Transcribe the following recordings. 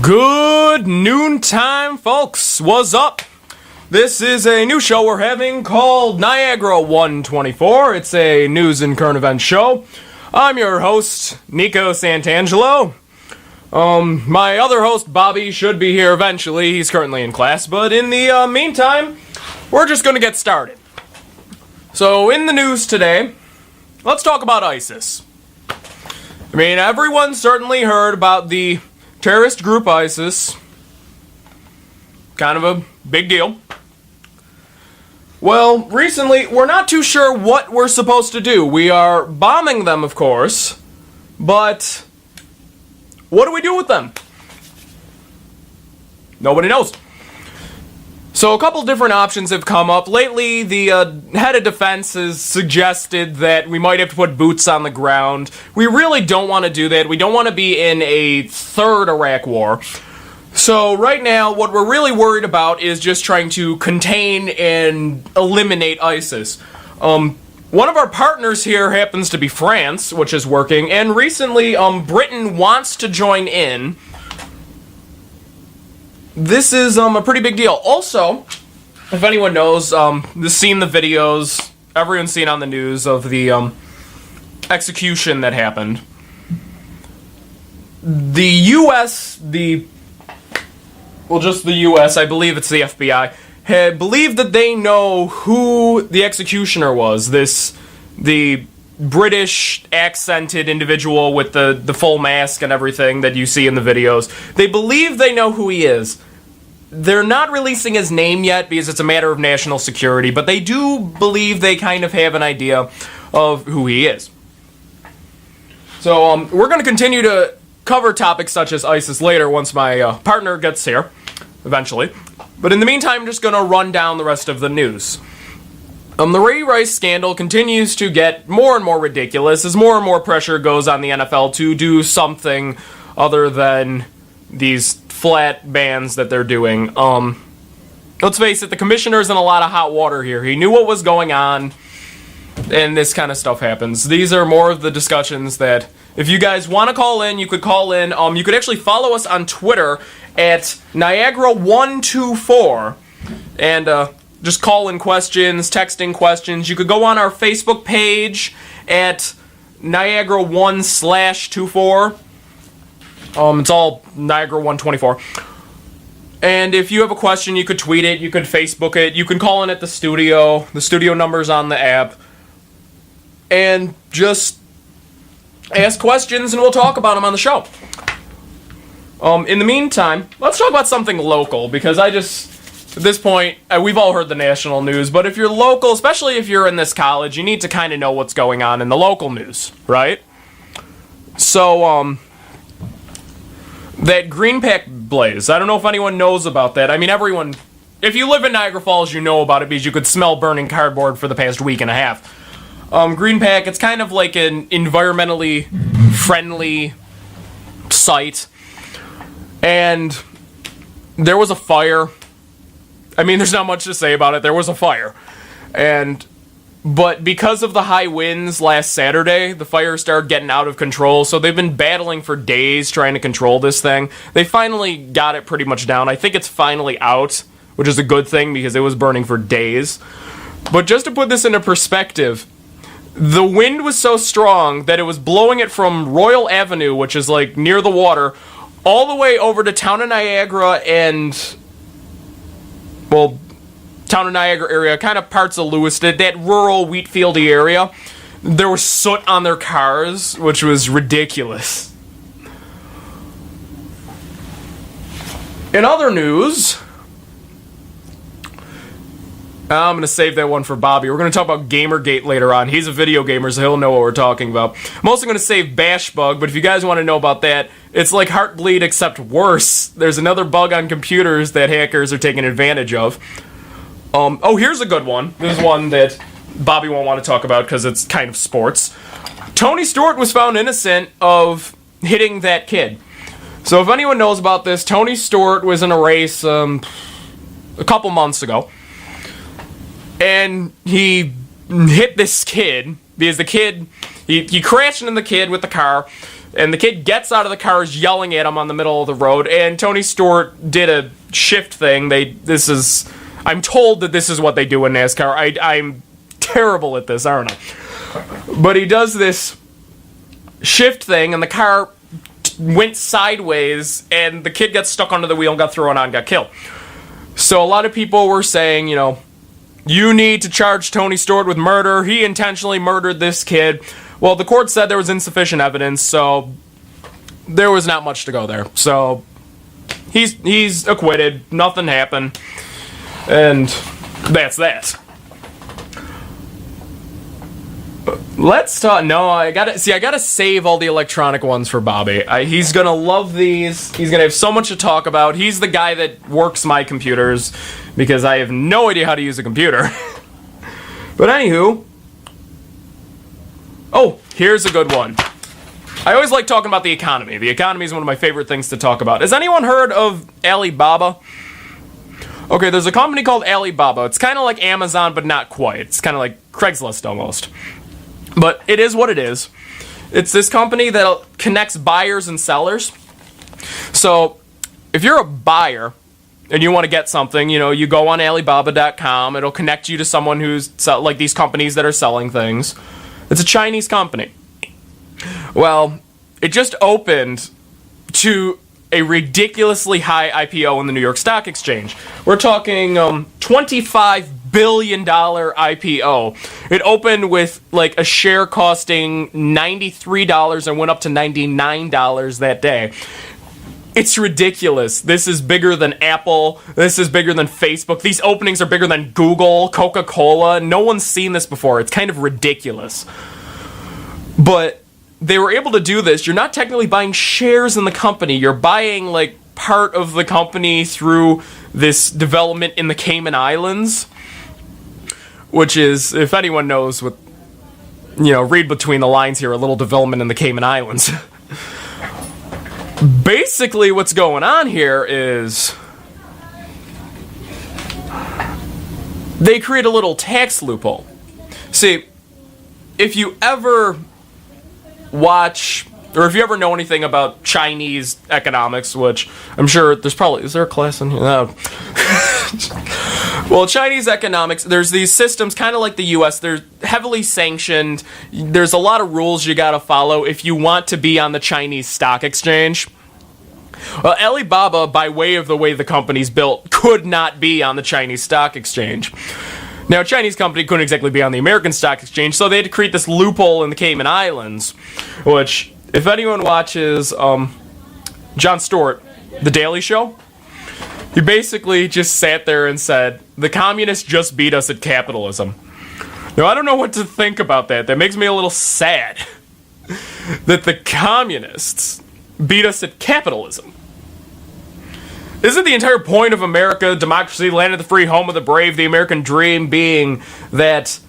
Good noontime, folks. What's up? This is a new show we're having called Niagara 124. It's a news and current events show. I'm your host, Nico Santangelo. My other host, Bobby, should be here eventually. He's currently in class, but in the meantime, we're just gonna get started. So, in the news today, let's talk about ISIS. I mean, everyone certainly heard about the terrorist group ISIS. Kind of a big deal. Well, recently, we're not too sure what we're supposed to do. We are bombing them, of course, but what do we do with them? Nobody knows. So a couple different options have come up. Lately, the head of defense has suggested that we might have to put boots on the ground. We really don't want to do that. We don't want to be in a third Iraq war. So right now, what we're really worried about is just trying to contain and eliminate ISIS. One of our partners here happens to be France, which is working, and recently Britain wants to join in. This is a pretty big deal. Also, if anyone knows, seen the videos, everyone's seen on the news of the execution that happened. The U.S., just the U.S., I believe it's the FBI, had believed that they know who the executioner was. The British accented individual with the full mask and everything that you see in the videos. They believe they know who he is. They're not releasing his name yet because it's a matter of national security, but they do believe they kind of have an idea of who he is. So we're going to continue to cover topics such as ISIS later once my partner gets here, eventually. But in the meantime, I'm just going to run down the rest of the news. The Ray Rice scandal continues to get more and more ridiculous as more and more pressure goes on the NFL to do something other than these flat bans that they're doing. Let's face it, the commissioner's in a lot of hot water here. He knew what was going on, and this kind of stuff happens. These are more of the discussions that, if you guys want to call in, you could call in. You could actually follow us on Twitter at Niagara 124, and just call in questions, texting questions. You could go on our Facebook page at Niagara 1/24. It's all Niagara 124. And if you have a question, you could tweet it, you could Facebook it, you can call in at the studio. The studio number's on the app. And just ask questions and we'll talk about them on the show. In the meantime, let's talk about something local, because at this point, we've all heard the national news, but if you're local, especially if you're in this college, you need to kind of know what's going on in the local news, right? So, that Green Pack blaze, I don't know if anyone knows about that. I mean, everyone, if you live in Niagara Falls, you know about it because you could smell burning cardboard for the past week and a half. Green Pack, it's kind of like an environmentally friendly site. And there was a fire. I mean, there's not much to say about it. There was a fire. But because of the high winds last Saturday, the fire started getting out of control, so they've been battling for days trying to control this thing. They finally got it pretty much down. I think it's finally out, which is a good thing because it was burning for days. But just to put this into perspective, the wind was so strong that it was blowing it from Royal Avenue, which is like near the water, all the way over to town of Niagara and, town of Niagara area, kind of parts of Lewiston, that rural wheatfieldy area. There was soot on their cars, which was ridiculous. In other news, I'm going to save that one for Bobby. We're going to talk about Gamergate later on. He's a video gamer, so he'll know what we're talking about. I'm also going to save Bashbug, but if you guys want to know about that, it's like Heartbleed except worse. There's another bug on computers that hackers are taking advantage of. Here's a good one. This is one that Bobby won't want to talk about because it's kind of sports. Tony Stewart was found innocent of hitting that kid. So if anyone knows about this, Tony Stewart was in a race a couple months ago. And he hit this kid because the kid, he crashed into the kid with the car. And the kid gets out of the car, is yelling at him on the middle of the road, and Tony Stewart did a shift thing. I'm told that this is what they do in NASCAR. I'm terrible at this, aren't I? But he does this shift thing, and the car went sideways, and the kid got stuck under the wheel and got thrown on and got killed. So a lot of people were saying, you need to charge Tony Stewart with murder. He intentionally murdered this kid. Well, the court said there was insufficient evidence, so there was not much to go there. So he's acquitted. Nothing happened. And that's that. Let's talk. No, I gotta save all the electronic ones for Bobby. He's gonna love these. He's gonna have so much to talk about. He's the guy that works my computers because I have no idea how to use a computer. But anywho. Oh, here's a good one. I always like talking about the economy. The economy is one of my favorite things to talk about. Has anyone heard of Alibaba? Okay, there's a company called Alibaba. It's kind of like Amazon, but not quite. It's kind of like Craigslist almost. But it is what it is. It's this company that connects buyers and sellers. So if you're a buyer and you want to get something, you go on Alibaba.com. It'll connect you to someone who's like these companies that are selling things. It's a Chinese company. Well, it just opened to a ridiculously high IPO in the New York Stock Exchange. We're talking $25 billion IPO. It opened with like a share costing $93 and went up to $99 that day. It's ridiculous. This is bigger than Apple. This is bigger than Facebook. These openings are bigger than Google, Coca-Cola. No one's seen this before. It's kind of ridiculous. But they were able to do this. You're not technically buying shares in the company. You're buying like part of the company through this development in the Cayman Islands, which is, if anyone knows what, read between the lines here, a little development in the Cayman Islands. Basically, what's going on here is they create a little tax loophole. See, if you ever watch, or if you ever know anything about Chinese economics, which I'm sure is there a class in here? No. Well, Chinese economics, there's these systems kind of like the US. They're heavily sanctioned. There's a lot of rules you gotta follow if you want to be on the Chinese stock exchange. Well, Alibaba, by way of the way the company's built, could not be on the Chinese stock exchange. Now, a Chinese company couldn't exactly be on the American stock exchange, so they had to create this loophole in the Cayman Islands, which, if anyone watches Jon Stewart, The Daily Show, he basically just sat there and said, the communists just beat us at capitalism. Now, I don't know what to think about that. That makes me a little sad that the communists beat us at capitalism. Isn't the entire point of America, democracy, land of the free, home of the brave, the American dream being that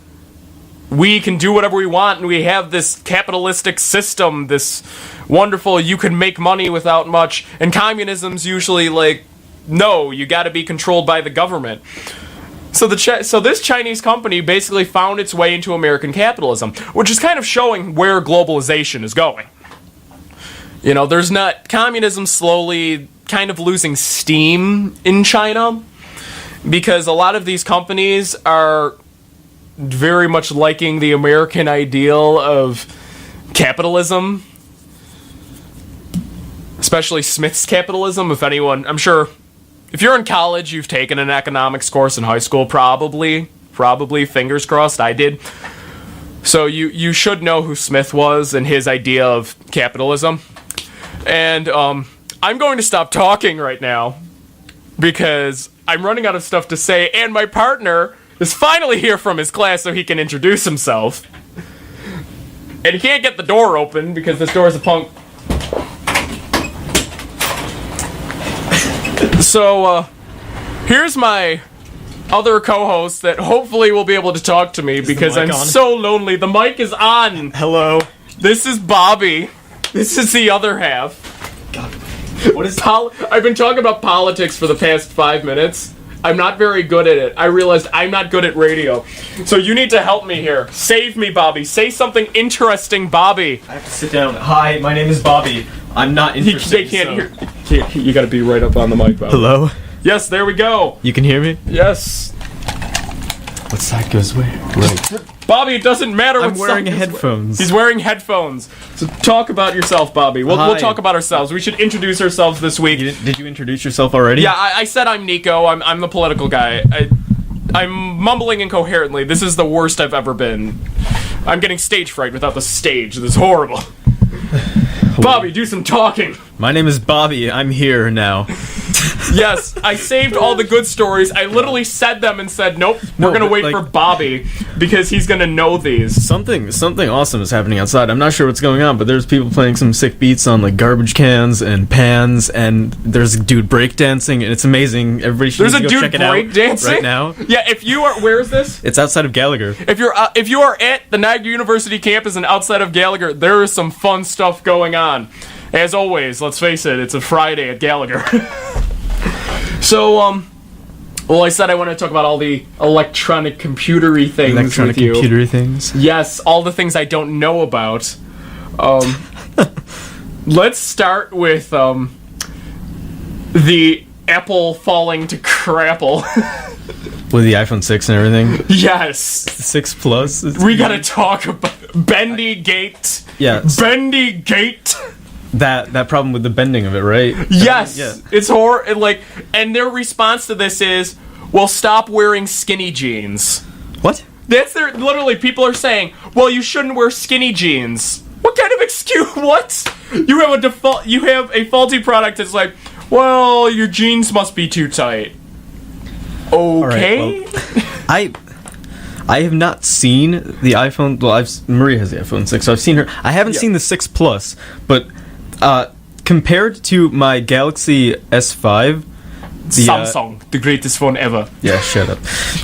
we can do whatever we want and we have this capitalistic system, this wonderful, you can make money without much, and communism's usually like, no, you gotta be controlled by the government. So this Chinese company basically found its way into American capitalism, which is kind of showing where globalization is going. There's not, communism slowly kind of losing steam in China because a lot of these companies are very much liking the American ideal of capitalism, especially Smith's capitalism. If anyone, I'm sure, if you're in college, you've taken an economics course in high school, probably, fingers crossed, I did. So you should know who Smith was and his idea of capitalism. And I'm going to stop talking right now because I'm running out of stuff to say, and my partner is finally here from his class so he can introduce himself. And he can't get the door open because this door is a punk. So, here's my other co-host that hopefully will be able to talk to me because I'm so lonely. The mic is on. Hello. This is Bobby. This is the other half. God. What is I've been talking about politics for the past 5 minutes, I'm not very good at it. I realized I'm not good at radio. So you need to help me here. Save me, Bobby. Say something interesting, Bobby. I have to sit down. Hi, my name is Bobby. I'm not interested. They can't hear. You gotta be right up on the mic, Bobby. Hello? Yes, there we go. You can hear me? Yes. What side goes where? Right. Bobby, it doesn't matter what I'm wearing headphones. He's wearing headphones. So talk about yourself, Bobby. We'll talk about ourselves. We should introduce ourselves this week. Did you introduce yourself already? Yeah, I said I'm Nico. I'm the political guy. I'm mumbling incoherently. This is the worst I've ever been. I'm getting stage fright without the stage. This is horrible. Bobby, do some talking. My name is Bobby. I'm here now. Yes, I saved all the good stories. I literally said them and said, nope, we're gonna wait for Bobby because he's gonna know these. Something awesome is happening outside. I'm not sure what's going on, but there's people playing some sick beats on like garbage cans and pans, and there's a dude breakdancing, and it's amazing. Everybody should go check it out right now. Yeah, if you are, where is this? It's outside of Gallagher. If you are at the Niagara University campus and outside of Gallagher, there is some fun stuff going on. As always, let's face it, it's a Friday at Gallagher. So, well, I said I want to talk about all the electronic computery things with you. Computery things? Yes, all the things I don't know about. Let's start with, the Apple falling to crapple. With the iPhone 6 and everything? Yes. 6 Plus? We gotta talk about Bendy Gate. Yeah. Bendy Gate. That problem with the bending of it, right? Yes, yeah. It's horrible. And their response to this is, "Well, stop wearing skinny jeans." What? That's their. Literally, people are saying, "Well, you shouldn't wear skinny jeans." What kind of excuse? What? You have a default. You have a faulty product that's like, "Well, your jeans must be too tight." Okay. Right, well, I have not seen the iPhone. Well, Maria has the iPhone 6, so I've seen her. I haven't seen the 6 Plus, but compared to my Galaxy S5, Samsung, the greatest phone ever. Yeah, shut up.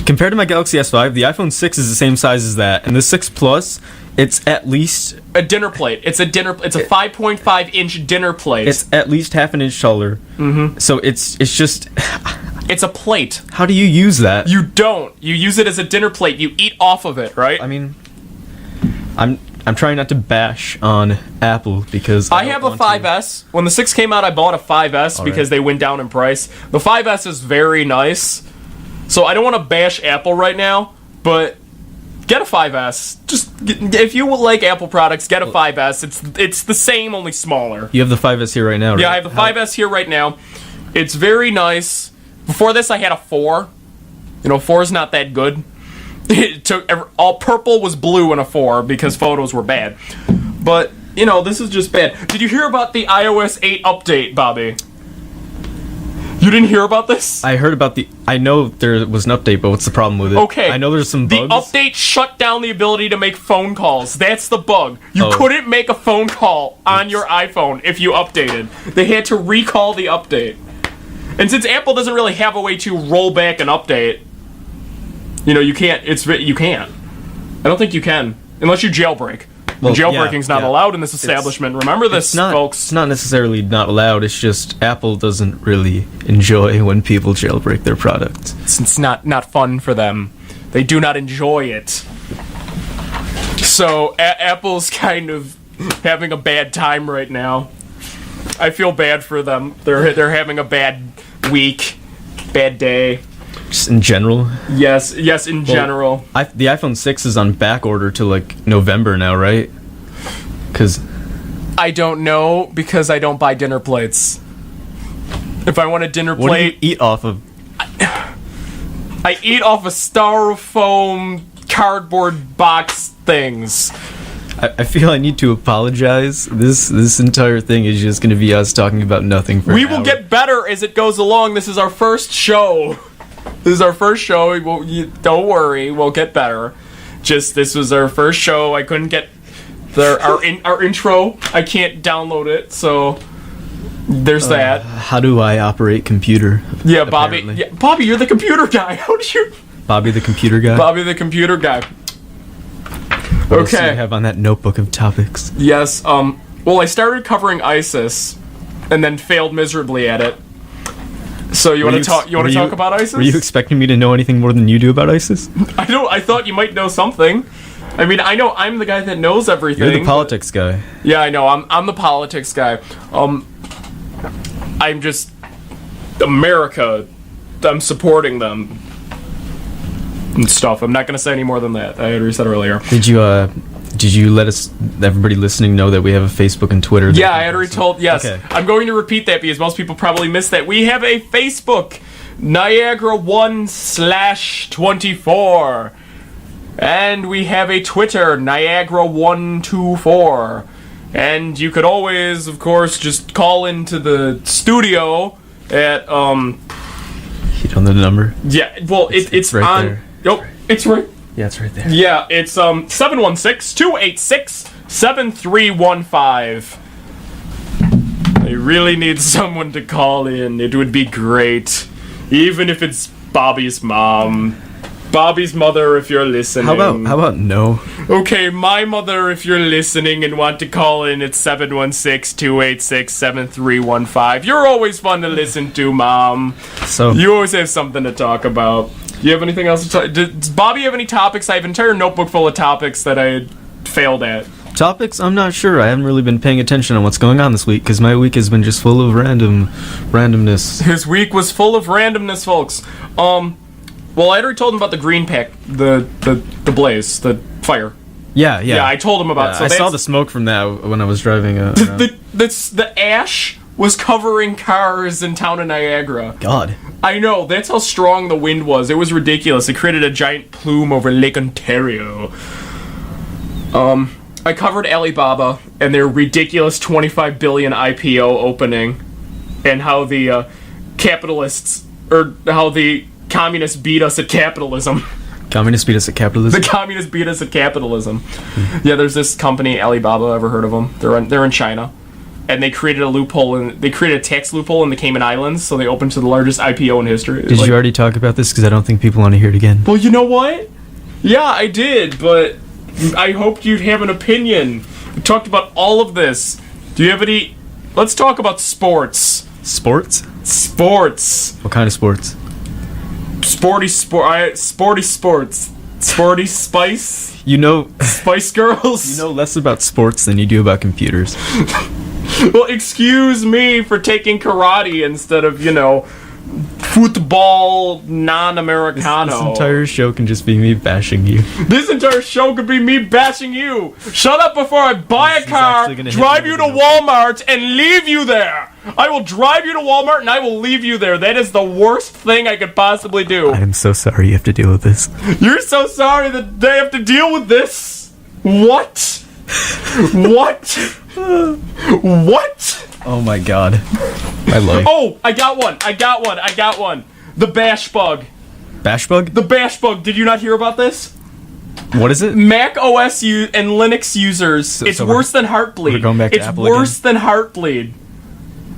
Compared to my Galaxy S5, the iPhone 6 is the same size as that, and the 6 Plus, it's at least a dinner plate. It's a 5.5 inch dinner plate. It's at least half an inch taller. Mm-hmm. So it's just. It's a plate. How do you use that? You don't. You use it as a dinner plate. You eat off of it, right? I mean, I'm trying not to bash on Apple because I have a 5S. When the 6 came out, I bought a 5S because they went down in price. The 5S is very nice, so I don't want to bash Apple right now, but get a 5S. Just if you like Apple products, get a 5S. It's the same, only smaller. You have the 5S here right now, right? Yeah, I have the 5S here right now. It's very nice. Before this, I had a 4. 4 is not that good. It took all purple was blue in a 4 because photos were bad. But, this is just bad. Did you hear about the iOS 8 update, Bobby? You didn't hear about this? I heard about I know there was an update, but what's the problem with it? Okay. I know there's some bugs. The update shut down the ability to make phone calls. That's the bug. You couldn't make a phone call on your iPhone if you updated. They had to recall the update. And since Apple doesn't really have a way to roll back an update, you can't. You can't. I don't think you can unless you jailbreak. Well, jailbreaking's not allowed in this establishment. Remember this, folks. It's not necessarily not allowed. It's just Apple doesn't really enjoy when people jailbreak their product. It's not fun for them. They do not enjoy it. So Apple's kind of having a bad time right now. I feel bad for them. They're having a bad week, bad day. Just in general? Yes, in general. The iPhone 6 is on back order to November now, right? Because I don't know because I don't buy dinner plates. If I want a dinner plate, what do you eat off of? I eat off of styrofoam cardboard box things. I feel I need to apologize. This entire thing is just going to be us talking about nothing for an hour. We will get better as it goes along. This is our first show. Don't worry, we'll get better. This was our first show. I couldn't get our intro. I can't download it, so there's that. How do I operate computer? Yeah, Bobby. Yeah, Bobby, you're the computer guy. How do you? Bobby the computer guy. Bobby the computer guy. What else do you have on that notebook of topics? Yes. Well, I started covering ISIS, and then failed miserably at it. So you want to talk? You want to talk about ISIS? Were you expecting me to know anything more than you do about ISIS? I thought you might know something. I mean, I know I'm the guy that knows everything. You're the politics guy. Yeah, I know. I'm the politics guy. I'm just America. I'm supporting them and stuff. I'm not gonna say any more than that. I already said earlier. Did you let everybody listening know that we have a Facebook and Twitter? Yeah, I had already told. Yes, okay. I'm going to repeat that because most people probably missed that. We have a Facebook, Niagara 1/24, and we have a Twitter, Niagara 124, and you could always, of course, just call into the studio at You don't know the number? Yeah, well, it's right on. there. Nope, it's right. Yeah, it's right there. Yeah, it's 716-286-7315. I really need someone to call in. It would be great, even if it's Bobby's mom, Bobby's mother, if you're listening. How about no? Okay, my mother, if you're listening and want to call in, it's 716-286-7315. You're always fun to listen to, Mom. So You always have something to talk about. You have anything else to talk? Does Bobby have any topics? I have an entire notebook full of topics that I had failed at. topics? I'm not sure. I haven't really been paying attention on what's going on this week because my week has been just full of randomness. His week was full of randomness, folks. Well, I already told him about the green pack, the blaze, the fire. Yeah. Yeah, I told him about. Yeah, So I saw the smoke from that when I was driving. Around. the ash was covering cars in town of Niagara. God. I know, that's how strong the wind was. It was ridiculous. It created a giant plume over Lake Ontario. I covered Alibaba and their ridiculous 25 billion IPO opening, and how the capitalists, or how the communists beat us at capitalism. Communists beat us at capitalism? The communists beat us at capitalism. Yeah, there's this company, Alibaba, ever heard of them? They're in China. And they created a loophole, and they created a tax loophole in the Cayman Islands, so they opened to the largest IPO in history. Did you already talk about this? Because I don't think people want to hear it again. Well, you know what? Yeah, I did, but I hoped you'd have an opinion. We talked about all of this. Do you have any... Let's talk about sports. Sports? Sports. What kind of sports? Sporty sports. Sporty Spice. You know... Spice Girls. You know less about sports than you do about computers. Well, excuse me for taking karate instead of, football non-Americano. This entire show can just be me bashing you. This entire show could be me bashing you. Shut up before I buy a car, drive you to Walmart, and leave you there. I will drive you to Walmart and I will leave you there. That is the worst thing I could possibly do. I am so sorry you have to deal with this. You're so sorry that they have to deal with this? What? What? What? Oh my god. My life. Oh, I got one. The bash bug. Bash bug? The bash bug. Did you not hear about this? What is it? Mac OS and Linux users. It's worse than Heartbleed. We're going back to it's Apple worse than Heartbleed.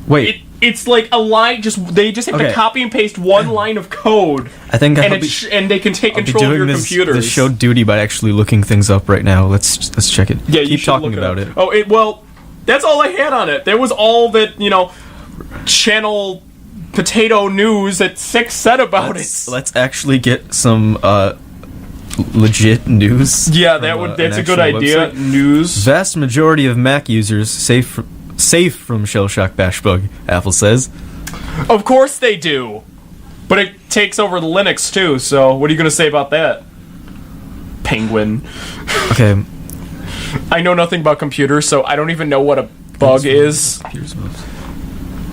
Wait. It's like a line. They just have to copy and paste one line of code. I think and they can take control of your computers. This show duty by actually looking things up right now. Let's check it. Yeah, Keep talking about it. Oh, well, that's all I had on it. There was all that Channel Potato News at 6 said about it. Let's actually get some legit news. Yeah, that's a good idea. Website. News. Vast majority of Mac users safe from shell shock bash bug, Apple says. Of course they do. But it takes over the Linux too, so what are you going to say about that? Penguin. Okay. I know nothing about computers, so I don't even know what a bug is.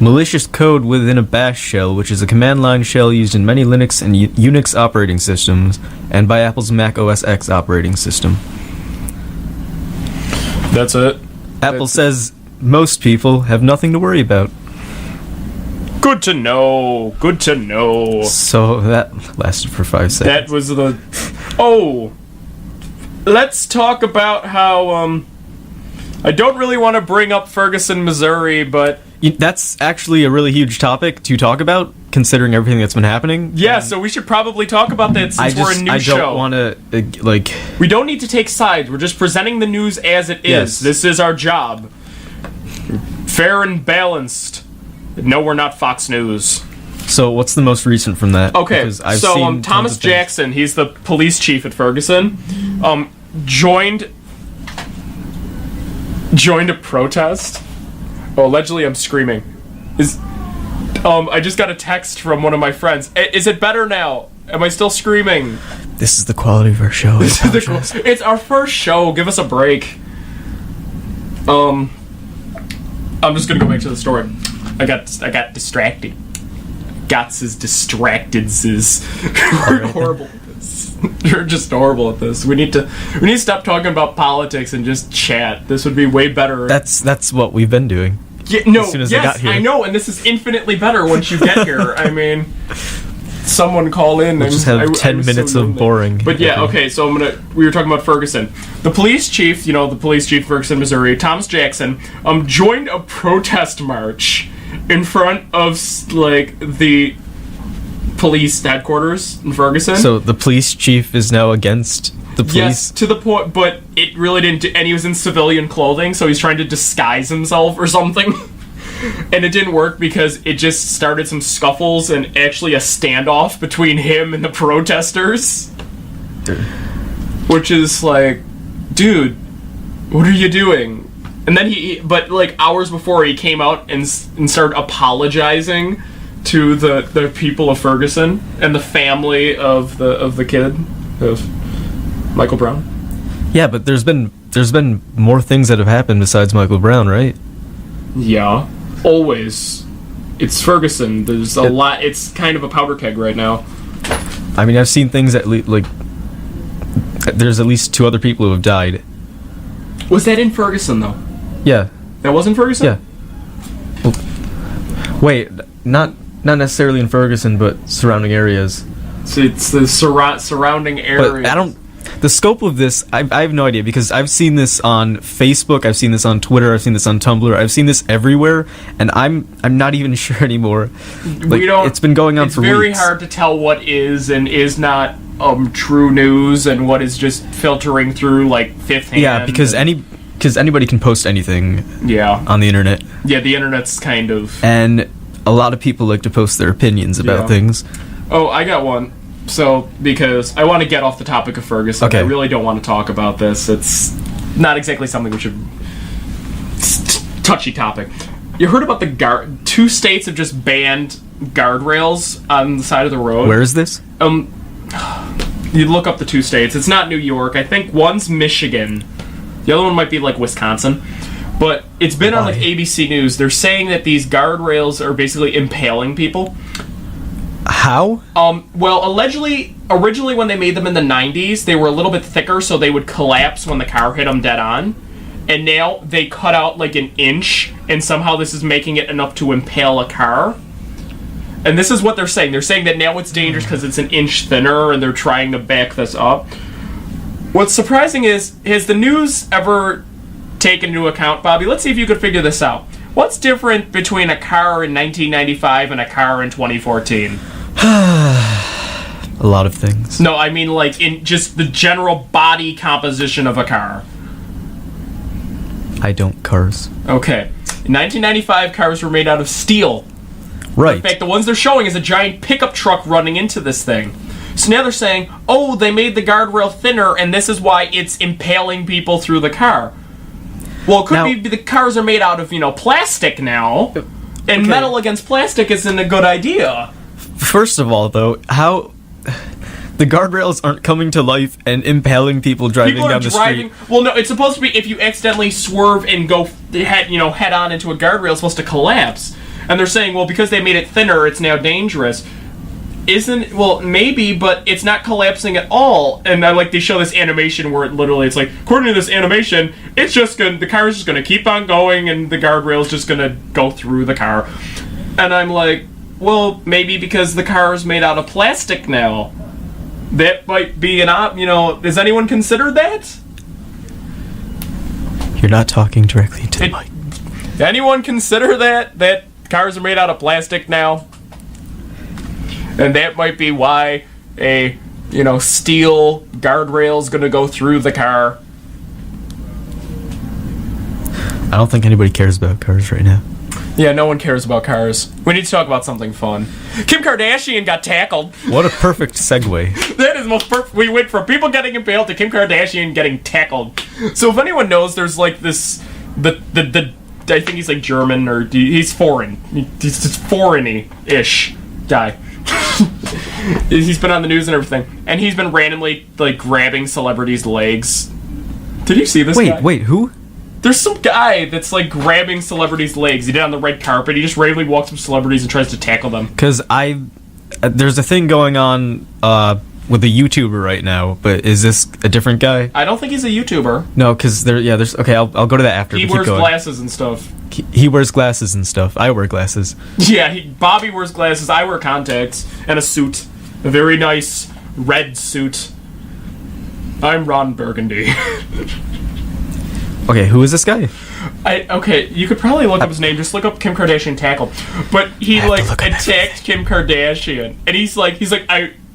Malicious code within a bash shell, which is a command line shell used in many Linux and Unix operating systems, and by Apple's Mac OS X operating system. That's it. Apple says most people have nothing to worry about. Good to know. Good to know. So that lasted for 5 seconds. That was the... Oh. Let's talk about how, I don't really want to bring up Ferguson, Missouri, but... That's actually a really huge topic to talk about, considering everything that's been happening. Yeah, so we should probably talk about that since we're a new show. I don't want to, We don't need to take sides. We're just presenting the news as it is. Yes. This is our job. Fair and balanced. No, we're not Fox News. So what's the most recent from that? Okay, Because I've so seen tons Thomas of things. Jackson, he's the police chief at Ferguson, joined a protest. Oh, allegedly I'm screaming. I just got a text from one of my friends. Is it better now? Am I still screaming? This is the quality of our show. It's our first show. Give us a break. I'm just gonna go back to the story. I got distracted. Gots is distracted. We're horrible at this. We're just horrible at this. We need to stop talking about politics and just chat. This would be way better. That's what we've been doing. Yeah, no, as soon as yes, I got here. I know, and this is infinitely better once you get here. I mean, someone call in. We'll just have 10 minutes of boring. But yeah, okay, so we were talking about Ferguson. The police chief, the police chief of Ferguson, Missouri, Thomas Jackson, joined a protest march in front of, the police headquarters in Ferguson. So the police chief is now against the police? Yes, to the point, but it really didn't do, and he was in civilian clothing, so he's trying to disguise himself or something. And it didn't work because it just started some scuffles and actually a standoff between him and the protesters. Dude. Which is like, dude, what are you doing? And then hours before, he came out and started apologizing to the people of Ferguson and the family of the kid, of Michael Brown. Yeah, but there's been more things that have happened besides Michael Brown, right? Yeah, always. It's Ferguson. There's a lot. It's kind of a powder keg right now. I mean, I've seen things there's at least 2 other people who have died. Was that in Ferguson though? Yeah. That was in Ferguson? Yeah. Well, wait, not necessarily in Ferguson, but surrounding areas. So it's the surrounding areas. But the scope of this, I have no idea, because I've seen this on Facebook, I've seen this on Twitter, I've seen this on Tumblr, I've seen this everywhere, and I'm not even sure anymore. It's been going on for weeks. It's very hard to tell what is and is not true news and what is just filtering through fifth hand. Yeah, because anybody can post anything. Yeah. On the internet. Yeah, the internet's kind of. And a lot of people like to post their opinions about things. Oh, I got one. So, because I want to get off the topic of Ferguson. Okay. I really don't want to talk about this. It's not exactly something we should... touchy topic. You heard about the 2 states have just banned guardrails on the side of the road? Where is this? You look up the 2 states. It's not New York. I think one's Michigan. The other one might be Wisconsin. But it's been on ABC News. They're saying that these guardrails are basically impaling people. How? Well, allegedly, originally when they made them in the 90s, they were a little bit thicker so they would collapse when the car hit them dead on. And now they cut out an inch, and somehow this is making it enough to impale a car. And this is what they're saying. They're saying that now it's dangerous because it's an inch thinner, and they're trying to back this up. What's surprising is, has the news ever taken into account, Bobby? Let's see if you could figure this out. What's different between a car in 1995 and a car in 2014? A lot of things. No, I mean in just the general body composition of a car. I don't cars. Okay. In 1995, cars were made out of steel. Right. In fact, the ones they're showing is a giant pickup truck running into this thing. So now they're saying, oh, they made the guardrail thinner, and this is why it's impaling people through the car. Well, it could be the cars are made out of, plastic now, and metal against plastic isn't a good idea. First of all, though, how the guardrails aren't coming to life and impaling people driving down the street. Well, no, it's supposed to be if you accidentally swerve and go head on into a guardrail, it's supposed to collapse. And they're saying, well, because they made it thinner, it's now dangerous. Well, maybe, but it's not collapsing at all. And they show this animation where it's according to this animation, the car is just gonna keep on going, and the guardrail's just gonna go through the car. And I'm like, well, maybe because the car is made out of plastic now. That might be has anyone considered that? You're not talking directly to the mic. Anyone consider that cars are made out of plastic now? And that might be why a, steel guardrail's gonna go through the car. I don't think anybody cares about cars right now. Yeah, no one cares about cars. We need to talk about something fun. Kim Kardashian got tackled. What a perfect segue. That is the most perfect. We went from people getting impaled to Kim Kardashian getting tackled. So if anyone knows, there's like this, the I think he's like German or he's foreign. He's just foreign-y-ish guy. He's been on the news and everything, and he's been randomly like grabbing celebrities' legs. Did you see this guy? Wait, who? There's some guy that's like grabbing celebrities' legs. He did it on the red carpet. He just randomly walks up to celebrities and tries to tackle them. Because there's a thing going on with a YouTuber right now, but is this a different guy? I don't think he's a YouTuber. No, because there's okay. I'll go to that after. He wears glasses and stuff. He wears glasses and stuff. I wear glasses. Yeah, Bobby wears glasses. I wear contacts and a suit, a very nice red suit. I'm Ron Burgundy. Okay, who is this guy? Okay, you could probably look up his name. Just look up Kim Kardashian tackle. But he like attacked Kim Kardashian, and he's like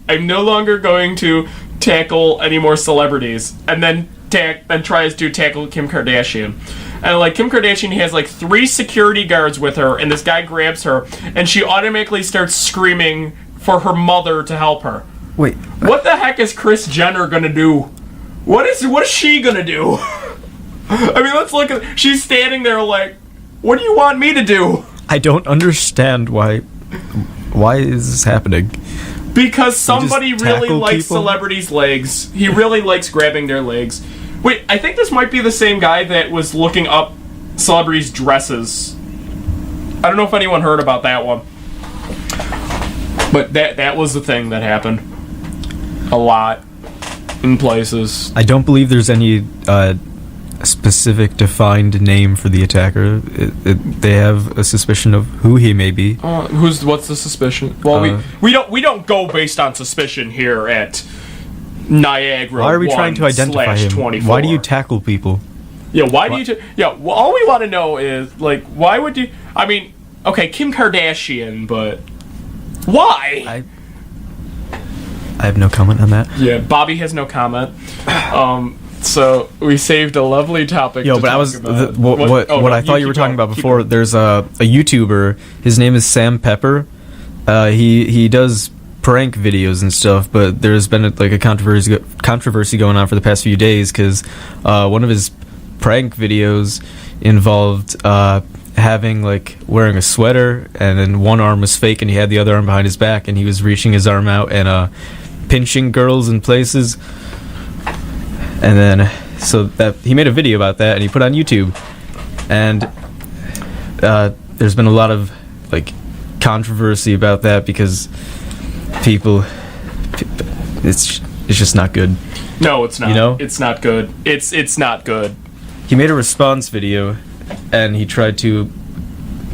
I'm no longer going to tackle any more celebrities, and then tries to tackle Kim Kardashian. And like Kim Kardashian has like 3 security guards with her, and this guy grabs her, and she automatically starts screaming for her mother to help her. Wait, what the heck is Kris Jenner gonna do? What is she gonna do? I mean, let's look at. She's standing there like, what do you want me to do? I don't understand why is this happening? Because somebody really likes celebrities' legs. He really likes grabbing their legs. Wait, I think this might be the same guy that was looking up celebrities' dresses. I don't know if anyone heard about that one. But that was the thing that happened. A lot. In places. I don't believe there's any specific defined name for the attacker. They have a suspicion of who he may be. What's the suspicion? Well, we don't go based on suspicion here at Niagara. Why are we trying to identify him? 24. Why do you tackle people? Yeah, why do you? Well, all we want to know is like, why would you? I mean, okay, Kim Kardashian, but why? I have no comment on that. Yeah, Bobby has no comment. So we saved a lovely topic. Yo, but I was what I thought you were talking about before. There's a YouTuber. His name is Sam Pepper. He does prank videos and stuff, but there's been a controversy going on for the past few days because one of his prank videos involved having wearing a sweater, and then one arm was fake, and he had the other arm behind his back, and he was reaching his arm out and pinching girls in places. And then, so that he made a video about that, and he put it on YouTube. And there's been a lot of controversy about that because people, it's just not good. No, it's not. You know, it's not good. It's not good. He made a response video, and he tried to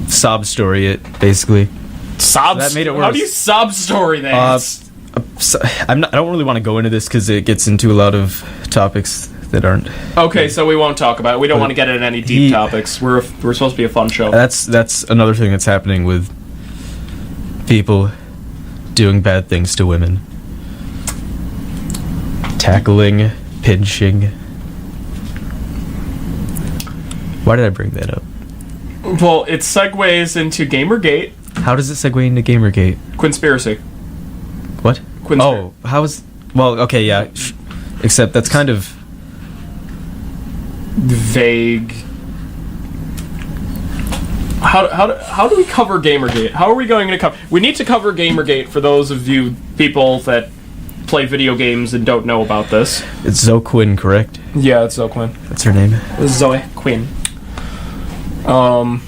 sob story it basically. Sob. So that made it worse. How do you sob story that? So, I don't really want to go into this because it gets into a lot of topics that aren't. Okay, so we won't talk about it. We don't want to get into any deep topics. We're supposed to be a fun show. That's another thing that's happening with people doing bad things to women. Tackling, pinching. Why did I bring that up? Well, it segues into Gamergate. How does it segue into Gamergate? Conspiracy. What? Oh, how is... Well, okay, yeah. Except that's kind of... vague. How do we cover Gamergate? How are we going to cover... We need to cover Gamergate for those of you people that play video games and don't know about this. It's Zoe Quinn, correct? Yeah, it's Zoe Quinn. That's her name. Zoe Quinn. How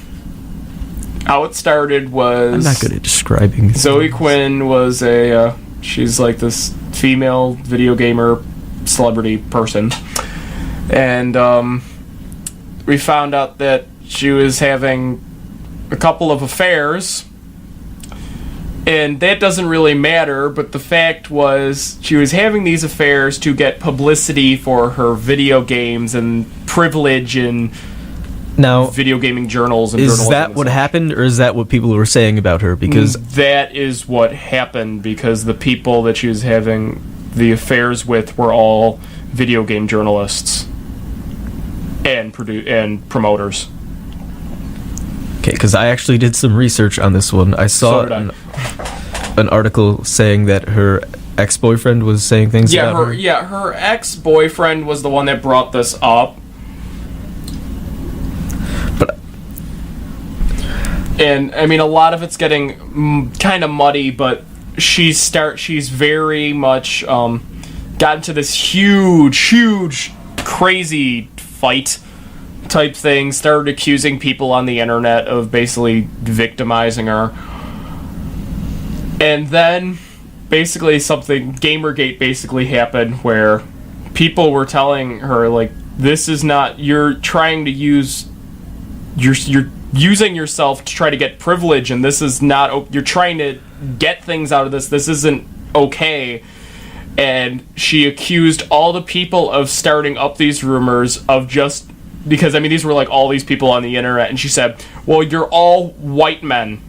it started was... I'm not good at describing Zoe Quinn was a... she's like this female video gamer celebrity person. And we found out that she was having a couple of affairs. And that doesn't really matter, but the fact was she was having these affairs to get publicity for her video games and privilege and now video gaming journals and is that what happened, or is that what people were saying about her? Because that is what happened, because the people that she was having the affairs with were all video game journalists and promoters. Okay, because I actually did some research on this one. I saw an article saying that her ex-boyfriend was saying things about her. Yeah, her ex-boyfriend was the one that brought this up. And I mean, a lot of it's getting kind of muddy, but she's very much got into this huge, crazy fight type thing. Started accusing people on the internet of basically victimizing her, and then basically Gamergate basically happened, where people were telling her, like, this is not, you're trying to use, you're using yourself to try to get privilege, and this is not, you're trying to get things out of this isn't okay. And she accused all the people of starting up these rumors of just, because, I mean, these were like all these people on the internet, and she said, well, you're all white men.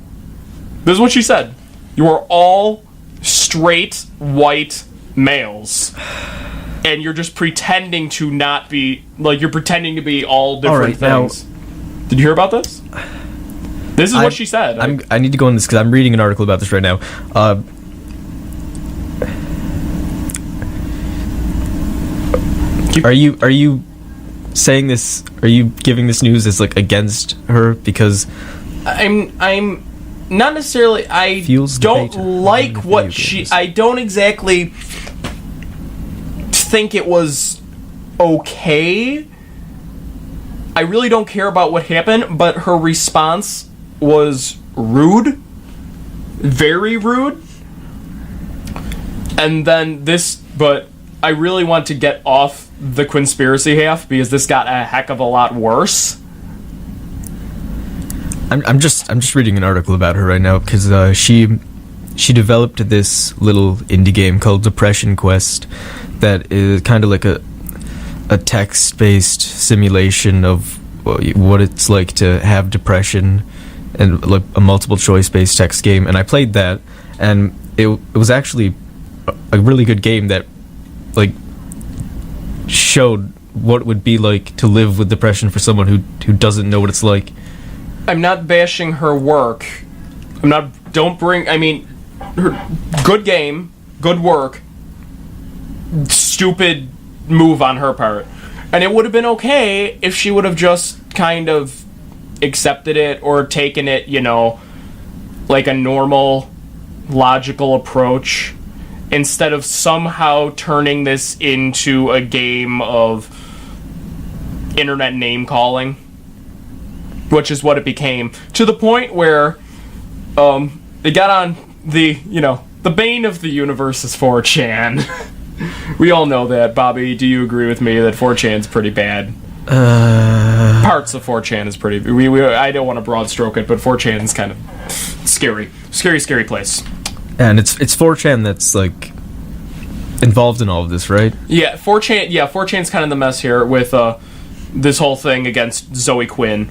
This is what she said. You are all straight white males, and you're just pretending to not be, like, you're pretending to be all different things. Now, did you hear about this? This is what she said. I need to go on this because I'm reading an article about this right now. Are you saying this? Are you giving this news as, like, against her? Because I'm not necessarily. I don't like what she. I don't exactly think it was okay. I really don't care about what happened, but her response was rude. Very rude. And then but I really want to get off the conspiracy half, because this got a heck of a lot worse. I'm just reading an article about her right now, because she developed this little indie game called Depression Quest that is kind of like a text-based simulation of what it's like to have depression, and like a multiple choice-based text game. And I played that, and it was actually a really good game that, like, showed what it would be like to live with depression for someone who doesn't know what it's like. I'm not bashing her work. Her good game, good work, stupid move on her part. And it would have been okay if she would have just kind of accepted it or taken it, like a normal, logical approach, instead of somehow turning this into a game of internet name calling, which is what it became, to the point where it got on the bane of the universe is 4chan. We all know that. Bobby, do you agree with me that 4chan's pretty bad? Parts of 4chan is pretty... I don't want to broad stroke it, but 4chan's kind of scary. Scary place. And it's 4chan that's, like, involved in all of this, right? Yeah, 4chan's kind of the mess here with this whole thing against Zoe Quinn.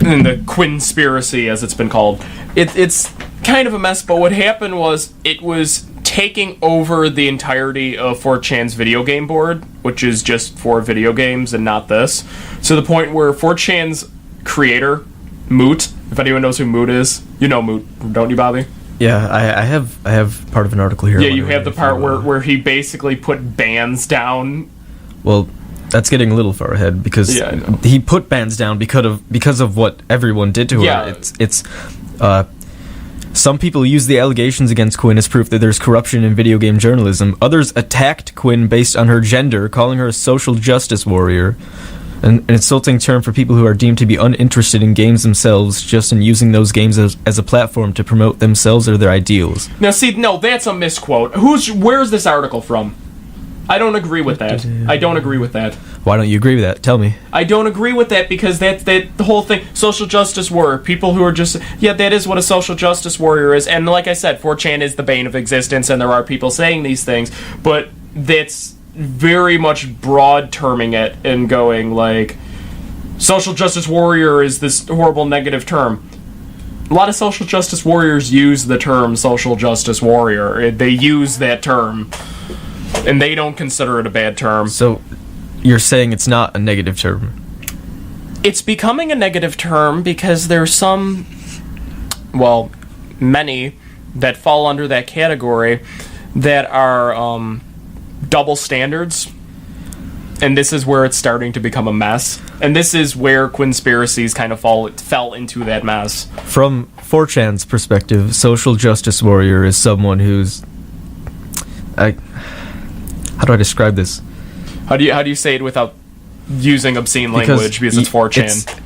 And the Quinspiracy, as it's been called. It's kind of a mess, but what happened was it was taking over the entirety of 4chan's video game board, which is just for video games and not this. To the point where 4chan's creator, Moot, if anyone knows who Moot is, you know Moot, don't you, Bobby? Yeah, I have part of an article here. Yeah, you have the part where he basically put bans down. Well, that's getting a little far ahead, because he put bans down because of what everyone did to her. Yeah. It's some people use the allegations against Quinn as proof that there's corruption in video game journalism. Others attacked Quinn based on her gender, calling her a social justice warrior, an insulting term for people who are deemed to be uninterested in games themselves, just in using those games as a platform to promote themselves or their ideals. Now, see, no, that's a misquote. Where's this article from? I don't agree with that. I don't agree with that. Why don't you agree with that? Tell me. I don't agree with that, because that the whole thing, social justice warrior, people who are just, that is what a social justice warrior is. And like I said, 4chan is the bane of existence, and there are people saying these things, but that's very much broad terming it and going like, social justice warrior is this horrible negative term. A lot of social justice warriors use the term social justice warrior. They use that term, and they don't consider it a bad term. So, you're saying it's not a negative term? It's becoming a negative term because there's many that fall under that category that are double standards. And this is where it's starting to become a mess. And this is where conspiracies kind of fell into that mess. From 4chan's perspective, social justice warrior is someone who's... how do I describe this? How do you say it without using obscene language because it's 4chan?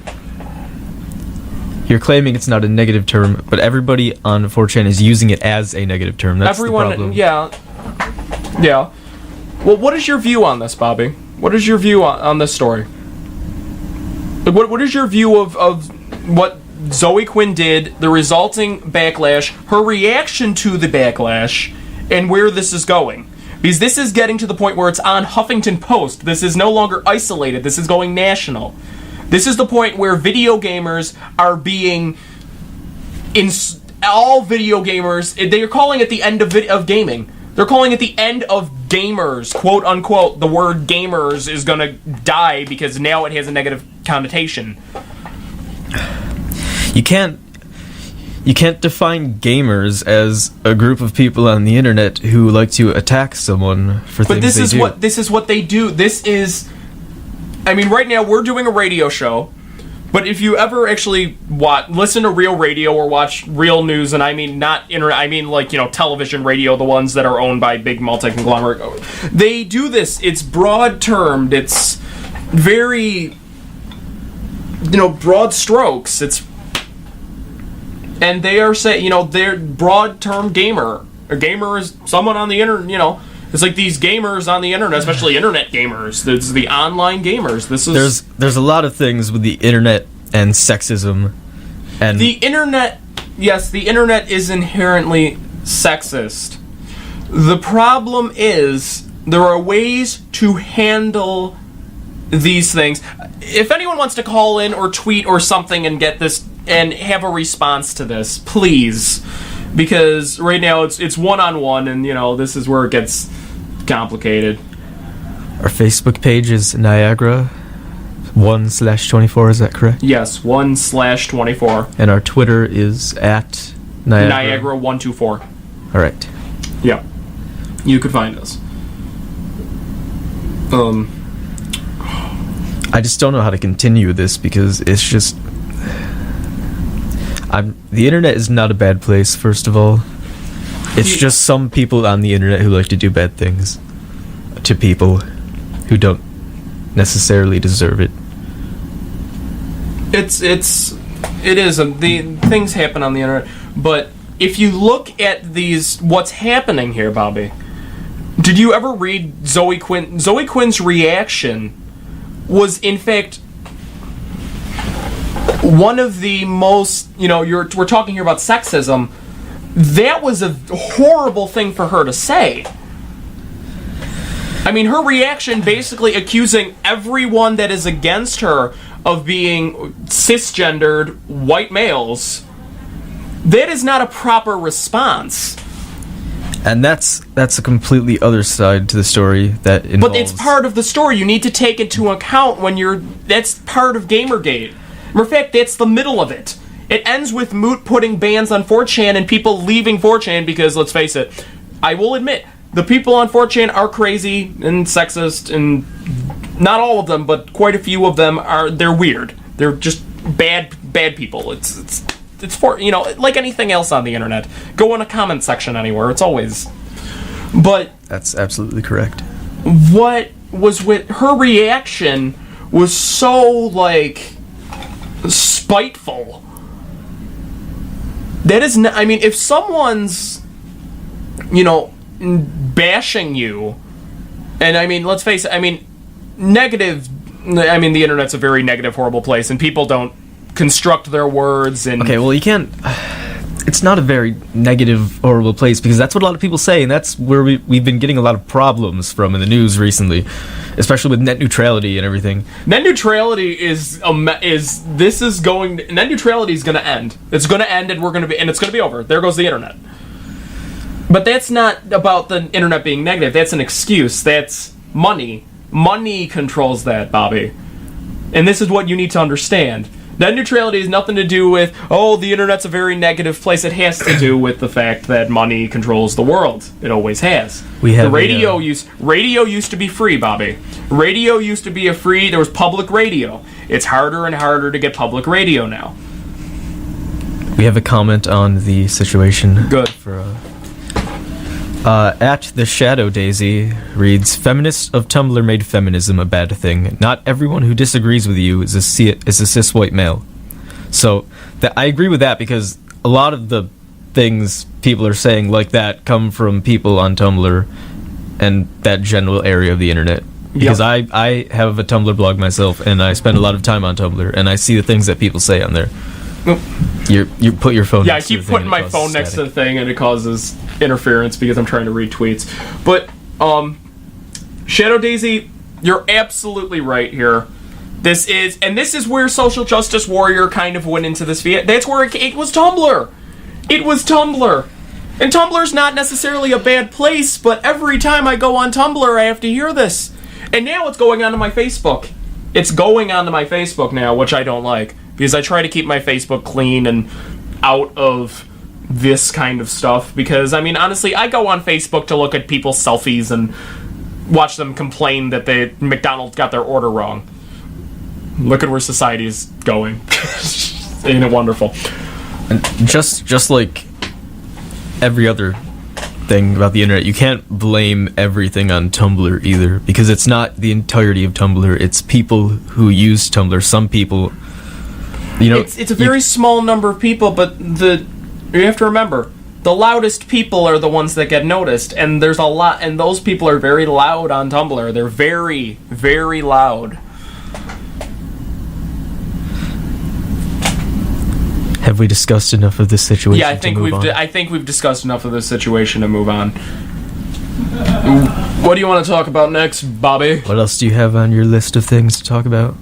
You're claiming it's not a negative term, but everybody on 4chan is using it as a negative term. That's the problem. Yeah. Well, what is your view on this, Bobby? What is your view on this story? What is your view of what Zoe Quinn did, the resulting backlash, her reaction to the backlash, and where this is going? Because this is getting to the point where it's on Huffington Post. This is no longer isolated. This is going national. This is the point where video gamers are being... all video gamers... They're calling it the end of gaming. They're calling it the end of gamers, quote unquote. The word gamers is gonna die because now it has a negative connotation. You can't define gamers as a group of people on the internet who like to attack someone for things they do. But this is what they do. This is... I mean, right now we're doing a radio show, but if you ever actually listen to real radio or watch real news, and I mean not internet, I mean like, television radio, the ones that are owned by big multi-conglomerate, they do this. It's broad-termed. It's very, broad strokes. And they are saying, they're broad-term gamer. A gamer is someone on the internet, it's like these gamers on the internet, especially internet gamers. There's the online gamers. There's a lot of things with the internet and sexism, and the internet. Yes, the internet is inherently sexist. The problem is there are ways to handle these things. If anyone wants to call in or tweet or something and get this and have a response to this, please, because right now it's one-on-one, and this is where it gets complicated. Our Facebook page is Niagara 1/24, is that correct? Yes, 1/24. And our Twitter is at Niagara 124. All right. Yeah, you could find us. I just don't know how to continue this because it's just... the internet is not a bad place, first of all. It's just some people on the internet who like to do bad things to people who don't necessarily deserve it. It is. The things happen on the internet, but if you look at what's happening here, Bobby, did you ever read Zoe Quinn? Zoe Quinn's reaction was, in fact, one of the most, we're talking here about sexism. That was a horrible thing for her to say. I mean, her reaction basically accusing everyone that is against her of being cisgendered white males. That is not a proper response. And that's a completely other side to the story that involves... But it's part of the story. You need to take into account that's part of Gamergate. Matter of fact, that's the middle of it. It ends with Moot putting bans on 4chan and people leaving 4chan because, let's face it, I will admit, the people on 4chan are crazy and sexist, and not all of them, but quite a few of them they're weird. They're just bad people. It's for, like anything else on the internet. Go in a comment section anywhere. It's always... But... That's absolutely correct. What was with... Her reaction was so, spiteful. That is not... I mean, if someone's, bashing you, and I mean, let's face it, negative... the internet's a very negative, horrible place, and people don't construct their words and... Okay, well, you can't... It's not a very negative, horrible place, because that's what a lot of people say, and that's where we've been getting a lot of problems from in the news recently, especially with net neutrality and everything. Net neutrality net neutrality is going to end. It's going to end, and it's going to be over. There goes the internet. But that's not about the internet being negative. That's an excuse. That's money. Money controls that, Bobby. And this is what you need to understand. Net neutrality has nothing to do with, oh, the internet's a very negative place. It has to do with the fact that money controls the world. It always has. Radio used to be free, Bobby. Radio used to be there was public radio. It's harder and harder to get public radio now. We have a comment on the situation. Good. At the Shadow Daisy reads, "Feminists of Tumblr made feminism a bad thing. Not everyone who disagrees with you is a cis white male." So I agree with that, because a lot of the things people are saying like that come from people on Tumblr and that general area of the internet. Because I have a Tumblr blog myself, and I spend a lot of time on Tumblr, and I see the things that people say on there. You put your phone. Yeah, I keep putting my phone next to the thing, and it causes interference because I'm trying to read tweets. But Shadow Daisy, you're absolutely right here. This is where Social Justice Warrior kind of went into this. That's where it was Tumblr. It was Tumblr. And Tumblr's not necessarily a bad place, but every time I go on Tumblr, I have to hear this. And now it's going onto my Facebook. It's going onto my Facebook now, which I don't like, because I try to keep my Facebook clean and out of this kind of stuff. Because, I mean, honestly, I go on Facebook to look at people's selfies and watch them complain that McDonald's got their order wrong. Look at where society is going. Ain't it wonderful? And just like every other thing about the internet, you can't blame everything on Tumblr either, because it's not the entirety of Tumblr. It's people who use Tumblr. Some people, it's a very small number of people, but you have to remember, the loudest people are the ones that get noticed, and there's a lot, and those people are very loud on Tumblr. They're very, very loud. Have we discussed enough of this situation? Yeah, I think we've discussed enough of this situation to move on. What do you want to talk about next, Bobby? What else do you have on your list of things to talk about?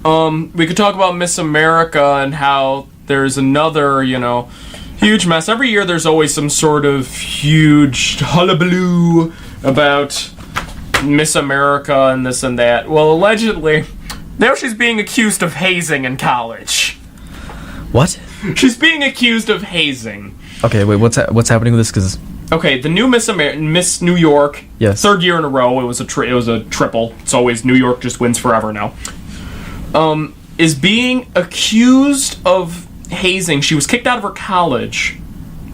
We could talk about Miss America and how there's another, huge mess. Every year there's always some sort of huge hullabaloo about Miss America and this and that. Well, allegedly, now she's being accused of hazing in college. What? She's being accused of hazing. Okay, wait, what's happening with this? Because okay, the new Miss New York, yes, third year in a row, it was a triple. It's always New York just wins forever now. Is being accused of hazing. She was kicked out of her college.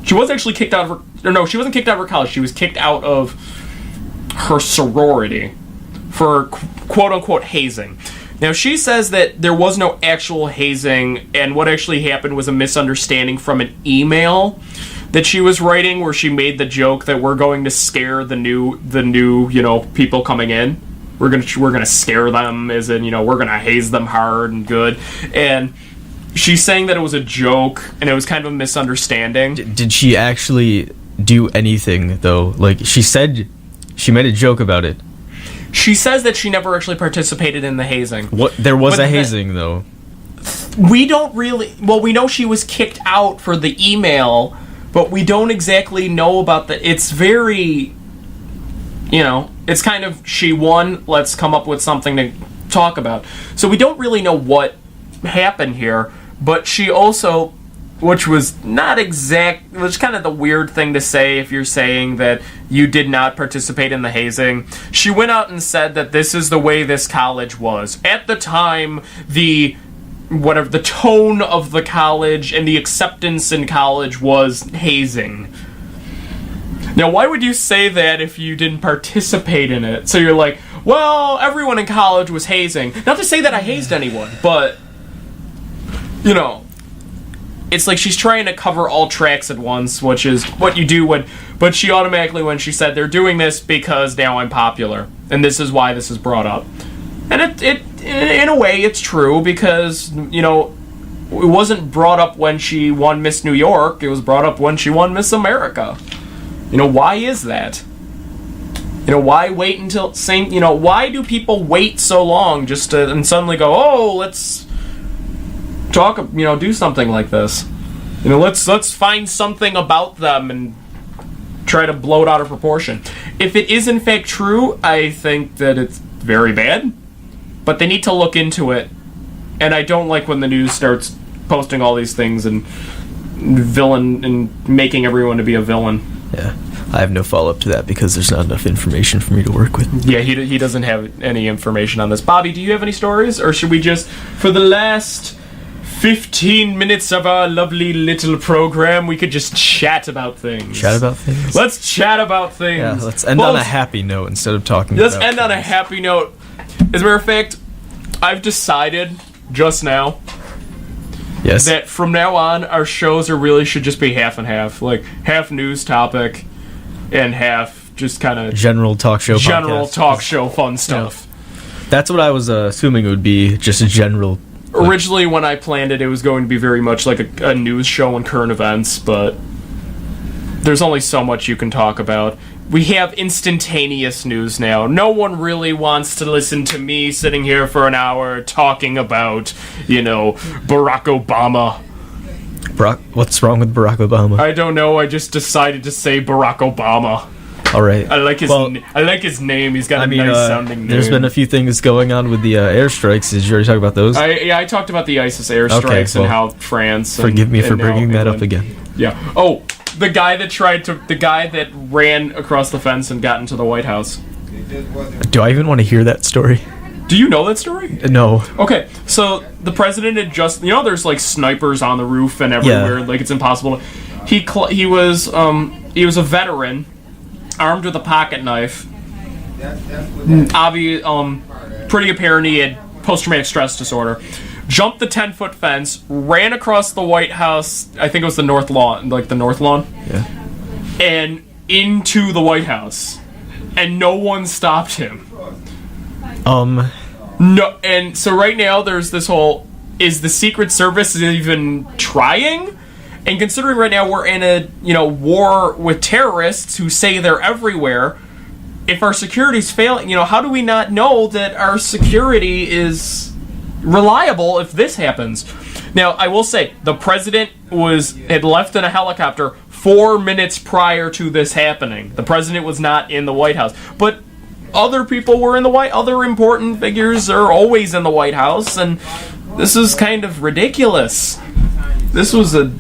She was actually kicked out of her. No, she wasn't kicked out of her college. She was kicked out of her sorority for quote unquote hazing. Now, she says that there was no actual hazing, and what actually happened was a misunderstanding from an email that she was writing, where she made the joke that we're going to scare the new people coming in. We're gonna scare them, as in, we're gonna haze them hard and good. And she's saying that it was a joke, and it was kind of a misunderstanding. Did she actually do anything, though? Like, she said she made a joke about it. She says that she never actually participated in the hazing. There was a hazing, though. We don't really... Well, we know she was kicked out for the email, but we don't exactly know about the... It's very... it's kind of, she won, let's come up with something to talk about. So we don't really know what happened here, but she also... Which was not exact... Which is kind of the weird thing to say if you're saying that you did not participate in the hazing. She went out and said that this is the way this college was. At the time, the tone of the college and the acceptance in college was hazing. Now, why would you say that if you didn't participate in it? So you're like, well, everyone in college was hazing. Not to say that I hazed anyone, but... It's like she's trying to cover all tracks at once, which is what you do but she automatically, when she said they're doing this because now I'm popular, and this is why this is brought up. And it in a way, it's true, because, it wasn't brought up when she won Miss New York, it was brought up when she won Miss America. Why is that? Why wait until, why do people wait so long just to, and suddenly go, oh, let's talk, do something like this. Let's find something about them and try to blow it out of proportion. If it is in fact true, I think that it's very bad, but they need to look into it And I don't like when the news starts posting all these things and villain and making everyone to be a villain. Yeah. I have no follow-up to that because there's not enough information for me to work with. Yeah, he doesn't have any information on this. Bobby, do you have any stories? Or should we just, for the last 15 minutes of our lovely little program, we could just chat about things? Chat about things? Let's chat about things. Yeah, let's end on a happy note instead of talking Let's about end on a happy note. As a matter of fact, I've decided just now that from now on, our shows should just be half and half. Like, half news topic and half just kind of general talk show fun stuff. That's what I was assuming it would be, just a general. Originally, when I planned it, it was going to be very much like a news show and current events, but there's only so much you can talk about. We have instantaneous news now. No one really wants to listen to me sitting here for an hour talking about, Barack Obama. What's wrong with Barack Obama? I don't know. I just decided to say Barack Obama. All right. I like his name. He's got a nice sounding name. There's been a few things going on with the airstrikes. Did you already talk about those? I talked about the ISIS airstrikes and how France. Forgive me for bringing that up again. Yeah. Oh, the guy that ran across the fence and got into the White House. Do I even want to hear that story? Do you know that story? No. Okay, so the president had just, there's like snipers on the roof and everywhere, like it's impossible. He was a veteran, armed with a pocket knife. Pretty apparent he had post-traumatic stress disorder. Jumped the 10-foot fence, ran across the White House. I think it was the North Lawn, Yeah. And into the White House, and no one stopped him. No, and so right now there's this whole, is the Secret Service even trying? And considering right now we're in a, war with terrorists who say they're everywhere, if our security's failing, how do we not know that our security is reliable if this happens? Now, I will say, the president had left in a helicopter 4 minutes prior to this happening. The president was not in the White House. But other people were in the other important figures are always in the White House, and this is kind of ridiculous. This was a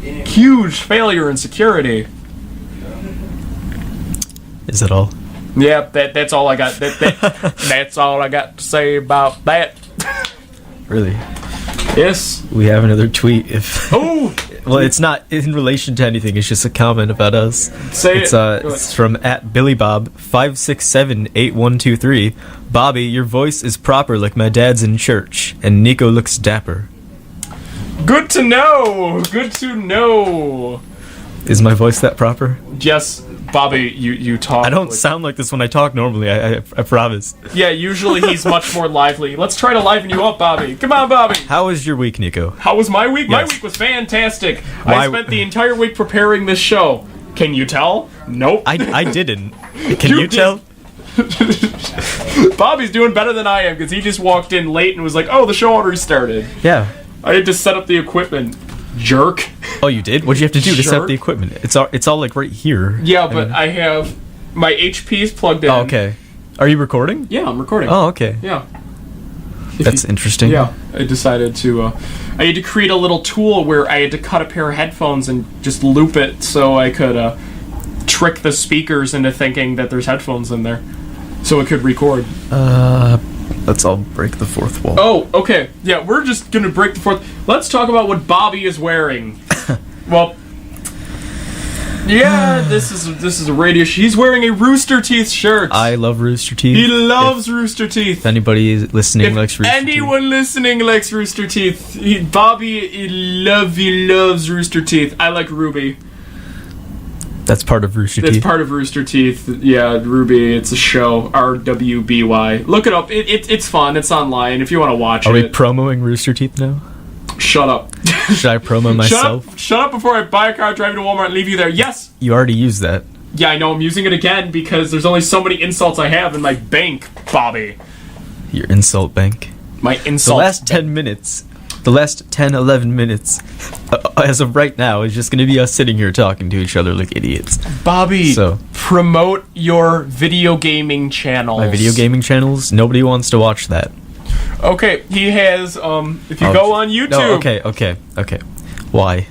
huge failure in security. Is that all? Yeah, that's all I got. That's all I got to say about that. Really? Yes. We have another tweet. Oh! Well, it's not in relation to anything. It's just a comment about us. It's from @BillyBob5678123. Bobby, your voice is proper like my dad's in church, and Nico looks dapper. Good to know. Good to know. Is my voice that proper? Yes, Bobby. You talk. I don't sound like this when I talk normally. I promise. Yeah, usually he's much more lively. Let's try to liven you up, Bobby. Come on, Bobby. How was your week, Nico? How was my week? Yes. My week was fantastic. I spent the entire week preparing this show. Can you tell? Nope. I didn't. Can you tell? Bobby's doing better than I am because he just walked in late and was like, "Oh, the show already started." Yeah. I had to set up the equipment. Jerk. Oh, you did? What'd you have to do to set up the equipment? It's all like right here. Yeah, but I have my HP's plugged in. Oh, okay. Are you recording? Yeah, I'm recording. Oh, okay. Yeah. That's interesting. Yeah, I decided to. I had to create a little tool where I had to cut a pair of headphones and just loop it so I could trick the speakers into thinking that there's headphones in there, so it could record. Let's all break the fourth wall. Oh, okay. Yeah, we're just gonna break the fourth. Let's talk about what Bobby is wearing. Well, yeah, this is a radio. He's wearing a Rooster Teeth shirt. I love Rooster Teeth. He loves Rooster Teeth. If anybody listening likes Rooster Teeth. Anyone listening likes Rooster Teeth. Bobby loves Rooster Teeth. I like Ruby. That's part of Rooster Teeth. It's part of Rooster Teeth. Yeah, Ruby. It's a show. RWBY. Look it up. It's fun. It's online if you want to watch it. Are we promoting Rooster Teeth now? Shut up. Should I promo myself? Shut up before I buy a car, drive you to Walmart, and leave you there. Yes. You already used that. Yeah, I know. I'm using it again because there's only so many insults I have in my bank, Bobby. Your insult bank. My insult. The last 10 minutes. The last 10, 11 minutes, as of right now, is just going to be us sitting here talking to each other like idiots. Bobby, promote your video gaming channels. My video gaming channels? Nobody wants to watch that. Okay, he has, if you go on YouTube... No, okay. Why?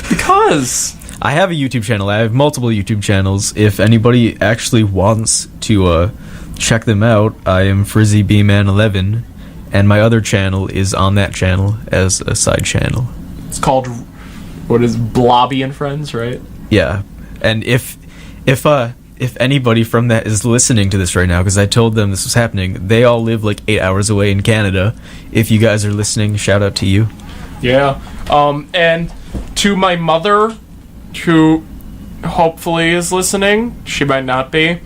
Because... I have a YouTube channel. I have multiple YouTube channels. If anybody actually wants to check them out, I am FrizzyBman11, and my other channel is on that channel as a side channel. It's called, what is Blobby and Friends, right? Yeah, and if anybody from that is listening to this right now, because I told them this was happening, they all live like 8 hours away in Canada. If you guys are listening, shout out to you. Yeah, and to my mother, who hopefully is listening, she might not be.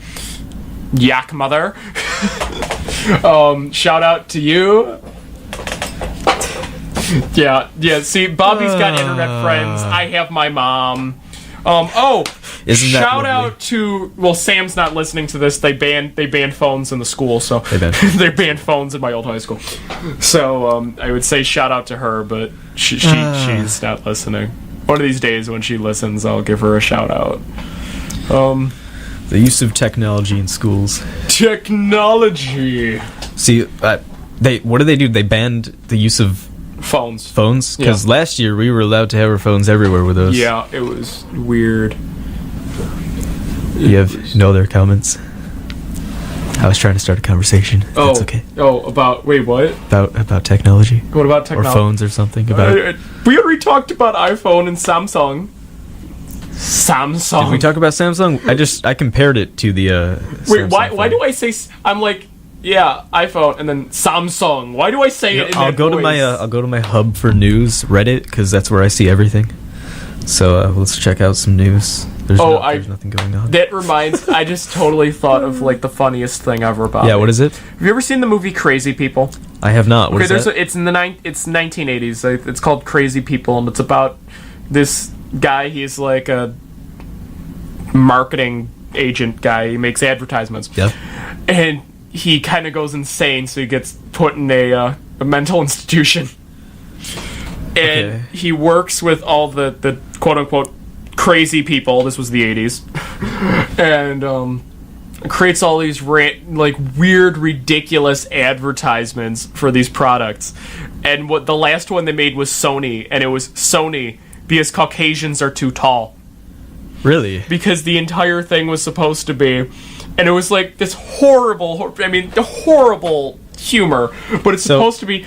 Yak mother. Shout out to you. Yeah, see, Bobby's got internet friends. I have my mom. Isn't that shout lovely? out to, well, Sam's not listening to this. They banned phones in the school, so They banned phones in my old high school. So I would say shout out to her, but she's not listening. One of these days when she listens, I'll give her a shout out. The use of technology in schools. Technology. See, what do they do? They banned the use of Phones. Because last year we were allowed to have our phones everywhere with us. Yeah, it was weird. You have no other comments? I was trying to start a conversation. That's okay. Wait, what? About technology. What about technology? Or phones or something. About. We already talked about iPhone and Samsung. Did we talk about Samsung? I compared it to the. Wait, why do I say? I'm like, yeah, iPhone and then Samsung. Why do I say it in I'll that go voice? I'll go to my hub for news, Reddit, because that's where I see everything. So let's check out some news. There's nothing going on. That reminds. I just totally thought of like the funniest thing ever about. Yeah, what is it? Have you ever seen the movie Crazy People? I have not. What is that? It's in the it's 1980s. It's called Crazy People, and it's about this guy. He's like a marketing agent guy. He makes advertisements. Yeah. And he kind of goes insane, so he gets put in a mental institution. And he works with all the quote-unquote crazy people. This was the 80s. And creates all these weird, ridiculous advertisements for these products. And what the last one they made was Sony, and it was Sony because Caucasians are too tall. Really? Because the entire thing was supposed to be, and it was like this horrible humor, but it's supposed to be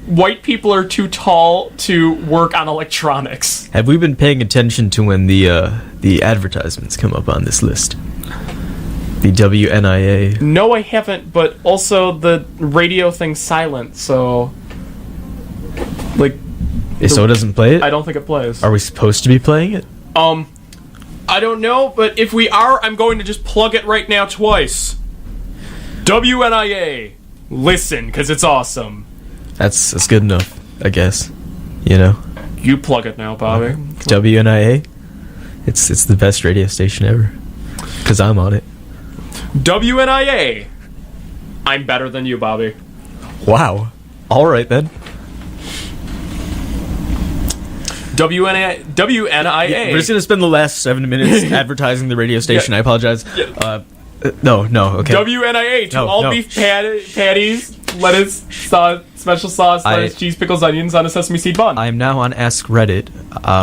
white people are too tall to work on electronics. Have we been paying attention to when the advertisements come up on this list? The WNIA. No, I haven't, but also the radio thing's silent, so so it doesn't play it? I don't think it plays. Are we supposed to be playing it? I don't know, but if we are, I'm going to just plug it right now twice. WNIA. Listen, because it's awesome. That's good enough, I guess. You know? You plug it now, Bobby. WNIA? It's the best radio station ever. Because I'm on it. WNIA. I'm better than you, Bobby. Wow. Alright then. WNIA. We're just going to spend the last 7 minutes advertising the radio station. I apologize. No, okay. WNIA to all beef patties, lettuce, sauce, special sauce, lettuce, cheese, pickles, onions on a sesame seed bun. I am now on Ask Reddit.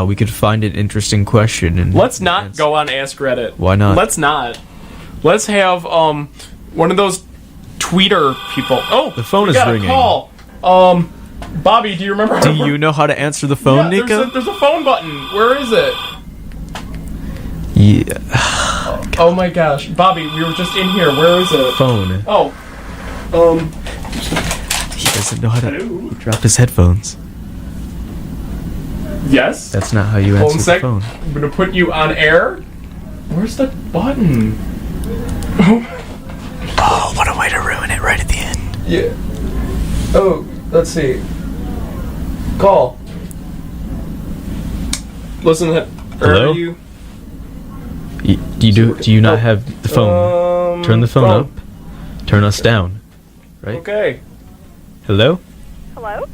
We could find an interesting question. And let's not go on Ask Reddit. Why not? Let's not. Let's have one of those tweeter people. Oh, the phone is ringing. Call. Bobby, do you remember? Do you know how to answer the phone, Nico? There's a phone button. Where is it? Yeah. Oh my gosh, Bobby, we were just in here. Where is it? Phone. Oh. He doesn't know how to. He dropped his headphones. Yes. That's not how you answer the phone. I'm gonna put you on air. Where's the button? Oh, what a way to ruin it right at the end. Yeah. Oh, let's see. Call. Listen. Hello? Do you not have the phone? Turn the phone up. Turn us down. Right? Okay. Hello? Hello?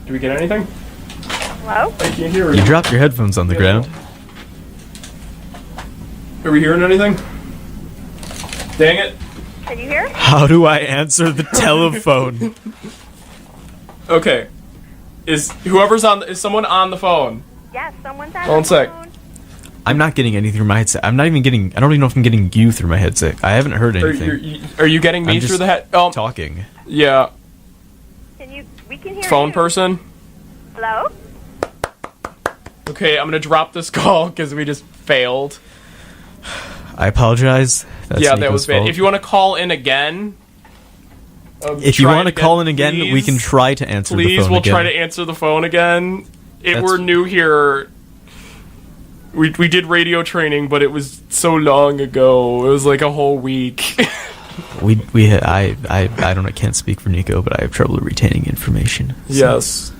Do we get anything? Hello? I can't hear You it. dropped your headphones on the ground. Are we hearing anything? Dang it. Can you hear? How do I answer the telephone? Okay. Is someone on the phone? Yes, someone's on One the sec. phone. I'm not getting anything through my headset. I don't even know if I'm getting you through my headset. I haven't heard anything. Are you getting me I'm just through the head? talking. Yeah. We can hear Phone you. person? Hello? Okay, I'm gonna drop this call because we just failed. I apologize. That's Yeah, that Nico's was bad. fault. If you want to call in again... If you want to call in again, we can try to answer the phone Please, we'll again. try to answer the phone again. That's- We're new here. We did radio training, but it was so long ago. It was like a whole week. I don't know, I can't speak for Nico, but I have trouble retaining information. So. Yes.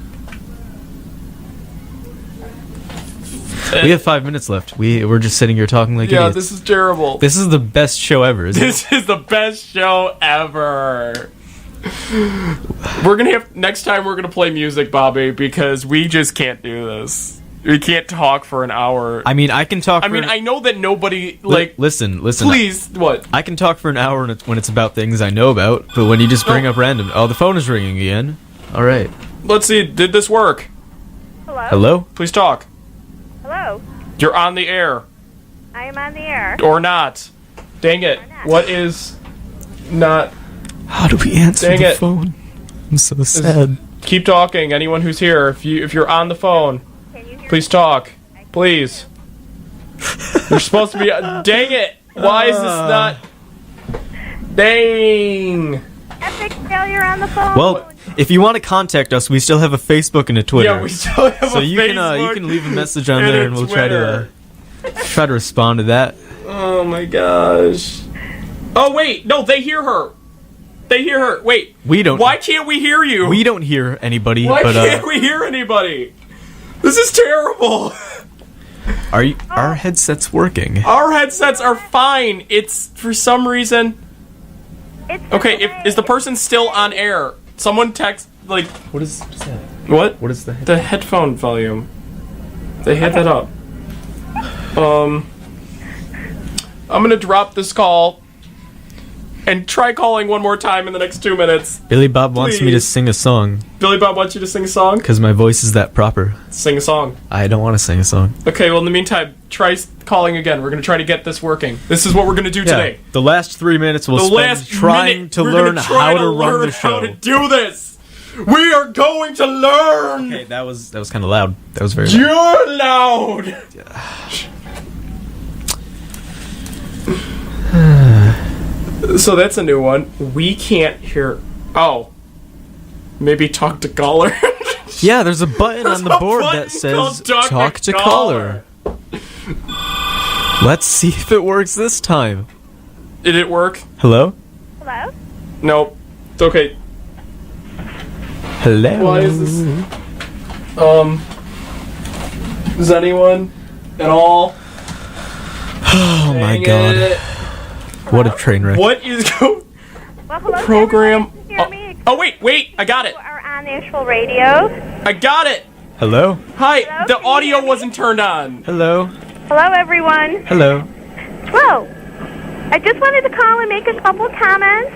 We have 5 minutes left. We're just sitting here talking like Yeah, idiots. this is terrible. This is the best show ever, isn't it? This is the best show ever. We're gonna have next time. We're gonna play music, Bobby, because we just can't do this. We can't talk for an hour. I mean, I can talk. I know that nobody like. Listen. Please, what? I can talk for an hour when it's about things I know about, but when you just bring up random, the phone is ringing again. All right. Let's see. Did this work? Hello? Hello? Please talk. Hello? You're on the air I am on the air. or not? Dang it! Or not. What is not? How do we answer Dang the it. phone? I'm so sad. Keep talking. Anyone who's here, if you're on the phone, Can you hear please talk. Please. You're supposed to be. Dang it! Why is this not? Dang. Epic failure on the phone. Well, if you want to contact us, we still have a Facebook and a Twitter. Yeah, we still have so a you Facebook can leave a message on and there, a and we'll Twitter. try to respond to that. Oh my gosh. Oh wait, no, they hear her. They hear her. Wait. We don't. Why can't we hear you? We don't hear anybody. Why but can't we hear anybody? This is terrible. our headsets working? Our headsets are fine. It's for some reason. It's Okay, is the person still on air? Someone text like What is that? what? What is that? The headphone volume. They had that up. I'm gonna drop this call and try calling one more time in the next 2 minutes. Billy Bob wants me to Please. sing a song Billy Bob wants you to sing a song? because my voice is that proper. Sing a song. I don't want to sing a song. Okay, well in the meantime, try calling again. We're gonna try to get this working. This is what we're gonna do today. The last 3 minutes we'll The spend last trying minute, to we're learn gonna try how to run learn the show. How to do this? We are going to learn. Okay, that was kind of loud. That was very loud. You're loud. So that's a new one. We can't hear. Oh, maybe talk to caller. Yeah, there's a button on the a board button that says called talk to caller. Let's see if it works this time. Did it work? Hello? Hello? Nope. It's okay. Hello? Why is this? Is anyone at all? Oh my Dang god. it. What a train wreck. What is going? Well, hello. Program. Can you hear me? Oh wait! I got it. You are on the actual radio. I got it. Hello? Hi. Hello, The can you audio hear me? wasn't turned on. Hello? Hello, everyone. Hello? Well, I just wanted to call and make a couple comments.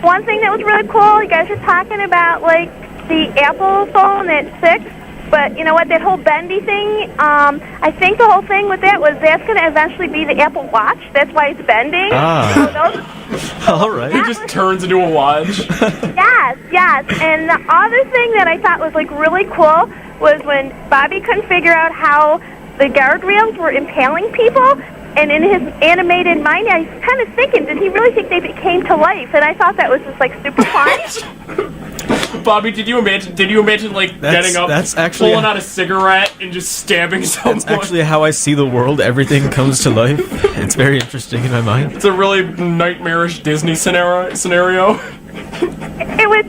One thing that was really cool, you guys were talking about, like, the Apple phone at 6, but you know what, that whole bendy thing, I think the whole thing with that was that's going to eventually be the Apple Watch. That's why it's bending. Ah. So those, Alright. It just turns into a watch. yes. And the other thing that I thought was, like, really cool was when Bobby couldn't figure out how the guardrails were impaling people. And in his animated mind, I was kind of thinking, did he really think they came to life? And I thought that was just, like, super fun. Bobby, did you imagine like getting up, that's actually pulling out a cigarette and just stabbing someone? That's actually how I see the world. Everything comes to life. It's very interesting in my mind. It's a really nightmarish Disney scenario.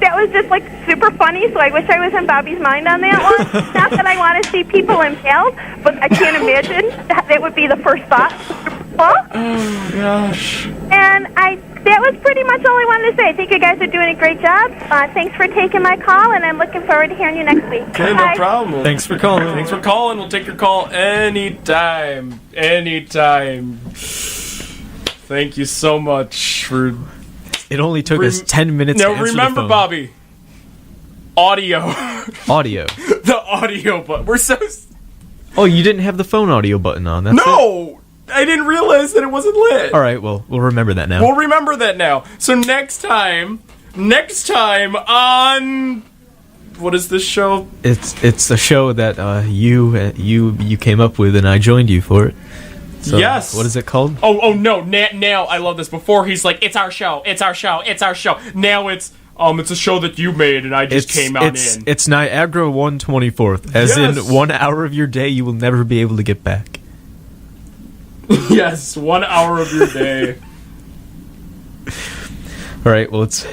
That was just, like, super funny, so I wish I was in Bobby's mind on that one. Not that I want to see people impaled, but I can't imagine that would be the first thought. Oh gosh. And that was pretty much all I wanted to say. I think you guys are doing a great job. Thanks for taking my call, and I'm looking forward to hearing you next week. Okay, Bye. no problem. Thanks for calling. Thanks for calling. We'll take your call anytime. Anytime. Thank you so much for It only took us 10 minutes to Now answer the remember, phone. Bobby. Audio. Audio. The audio button. We're so... Oh, you didn't have the phone audio button on. That's it? No! I didn't realize that it wasn't lit. All right, well, we'll remember that now. We'll remember that now. So next time on... What is this show? It's a show that you came up with, and I joined you for it. So, yes. What is it called? Oh no! Now I love this. Before he's like, "It's our show. It's our show. It's our show." Now it's a show that you made, and I just came out in. It's Niagara 1/24th, as Yes. in 1 hour of your day you will never be able to get back. Yes, 1 hour of your day. All right, well it's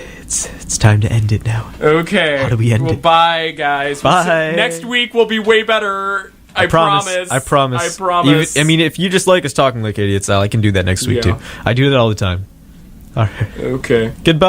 time to end it now. Okay. How do we end well, it? Bye, guys. Bye. Next week will be way better. I promise. I promise. I promise. I mean, if you just like us talking like idiots, I can do that next week Yeah. too. I do that all the time. All right. Okay. Goodbye.